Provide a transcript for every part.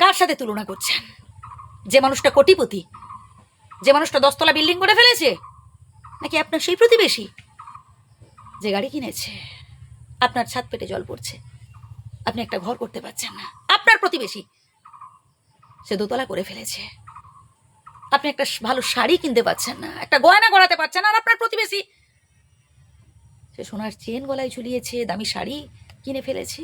কার সাথে তুলনা করছেন? যে মানুষটা কোটিপতি, যে মানুষটা 10 তলা বিল্ডিং করে ফেলেছে, নাকি আপনার সেই প্রতিবেশী যে গাড়ি কিনেছে? আপনার ছাদ পেটে জল পড়ছে, আপনি একটা ঘর করতে পারছেন না। আপনার প্রতিবেশী সে 2 তলা করে ফেলেছে, আপনি একটা ভালো শাড়ি কিনতে পারছেন না, একটা গয়না গড়াতে পারছেন না। আর আপনার প্রতিবেশী সে সোনার চেন গলায় ঝুলিয়েছে, দামি শাড়ি কিনে ফেলেছে।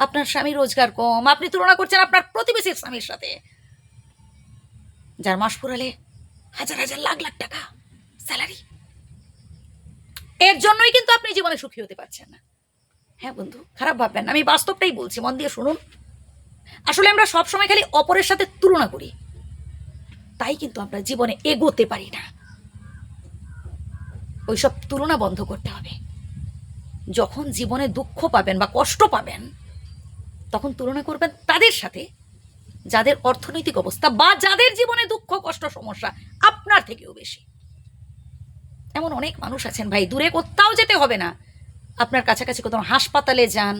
আপনার স্বামী রোজগার কম, আপনি তুলনা করছেন আপনার প্রতিবেশীর স্বামীর সাথে, যার মাস পুরালে হাজার হাজার লাখ লাখ টাকা স্যালারি। এর জন্যই কিন্তু আপনি জীবনে সুখী হতে পারছেন না। হ্যাঁ বন্ধু, খারাপ ভাববেন না, আমি বাস্তবটাই বলছি, মন দিয়ে শুনুন। আসলে আমরা সবসময় খালি অপরের সাথে তুলনা করি, তাই কিন্তু আমরা জীবনে এগোতে পারি না। ওইসব তুলনা বন্ধ করতে হবে। যখন জীবনে দুঃখ পাবেন বা কষ্ট পাবেন, তখন তুলনা করবেন তাদের সাথে যাদের অর্থনৈতিক অবস্থা বা যাদের জীবনে দুঃখ কষ্ট সমস্যা আপনার থেকেও বেশি। এমন অনেক মানুষ আছেন ভাই, দূরে কোথাও যেতে হবে না, আপনার কাছাকাছি কোথাও হাসপাতালে যান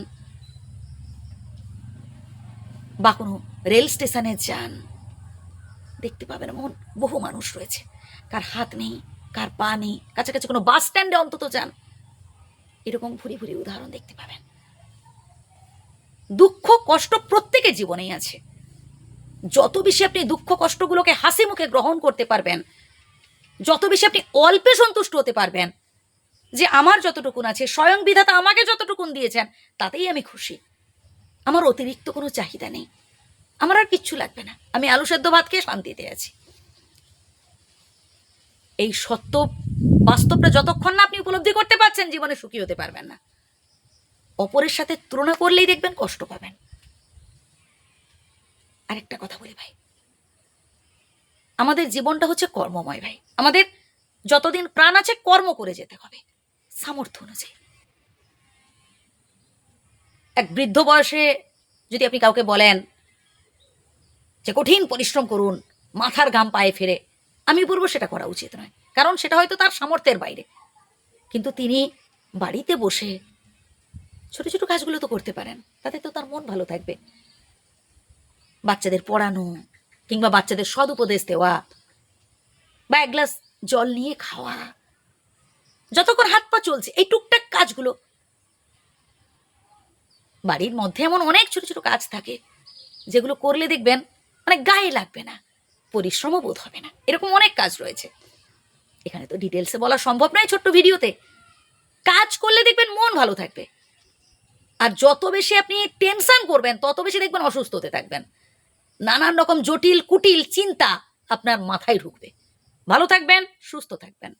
বা কোনো রেল স্টেশনে যান, দেখতে পাবেন এমন বহু মানুষ রয়েছে কার হাত নেই, কার পা নেই। কাছাকাছি কোনো বাস স্ট্যান্ডে অন্তত যান, এরকম ভুরি ভুরি উদাহরণ দেখতে পাবেন। দুঃখ কষ্ট প্রত্যেকের জীবনেই আছে। যত বেশি আপনি দুঃখ কষ্টগুলোকে হাসি মুখে গ্রহণ করতে পারবেন, যত বেশি আপনি অল্পে সন্তুষ্ট হতে পারবেন, যে আমার যতটুকুন আছে, স্বয়ং বিধাতা আমাকে যতটুকুন দিয়েছেন তাতেই আমি খুশি, আমার অতিরিক্ত কোনো চাহিদা নেই, আমার আর কিচ্ছু লাগবে না, আমি আলু সেদ্ধ ভাত খেয়ে শান্তিতে আছি। এই সত্য বাস্তবটা যতক্ষণ না আপনি উপলব্ধি করতে পারছেন, জীবনে সুখী হতে পারবেন না। অপরের সাথে তুলনা করলেই দেখবেন কষ্ট পাবেন। আরেকটা কথা বলি ভাই, আমাদের জীবনটা হচ্ছে কর্মময় ভাই। আমাদের যতদিন প্রাণ আছে কর্ম করে যেতে হবে সামর্থ্য অনুযায়ী। এক বৃদ্ধ বয়সে যদি আপনি কাউকে বলেন যে কঠিন পরিশ্রম করুন, মাথার ঘাম পায়ে ফেরে, আমি বলবো সেটা করা উচিত নয়, কারণ সেটা হয়তো তার সামর্থ্যের বাইরে। কিন্তু তিনি বাড়িতে বসে ছোট ছোট কাজগুলো তো করতে পারেন, তাতে তো তার মন ভালো থাকবে। বাচ্চাদের পড়ানো, কিংবা বাচ্চাদের সদ উপদেশ দেওয়া, বা এক গ্লাস জল নিয়ে খাওয়া, যতক্ষণ হাত পা চলছে, এই টুকটাক কাজগুলো। বাড়ির মধ্যে এমন অনেক ছোট ছোট কাজ থাকে যেগুলো করলে দেখবেন মানে গায়ে লাগবে না, পরিশ্রমও বোধ হবে না। এরকম অনেক কাজ রয়েছে, এখানে তো ডিটেলসে বলা সম্ভব নয় ছোট্ট ভিডিওতে। কাজ করলে দেখবেন মন ভালো থাকবে। আর যত বেশি আপনি টেনশন করবেন, তত বেশি দেখবেন অসুস্থ হতে থাকবেন, নানান রকম জটিল কুটিল চিন্তা আপনার মাথায় ঢুকবে। ভালো থাকবেন, সুস্থ থাকবেন।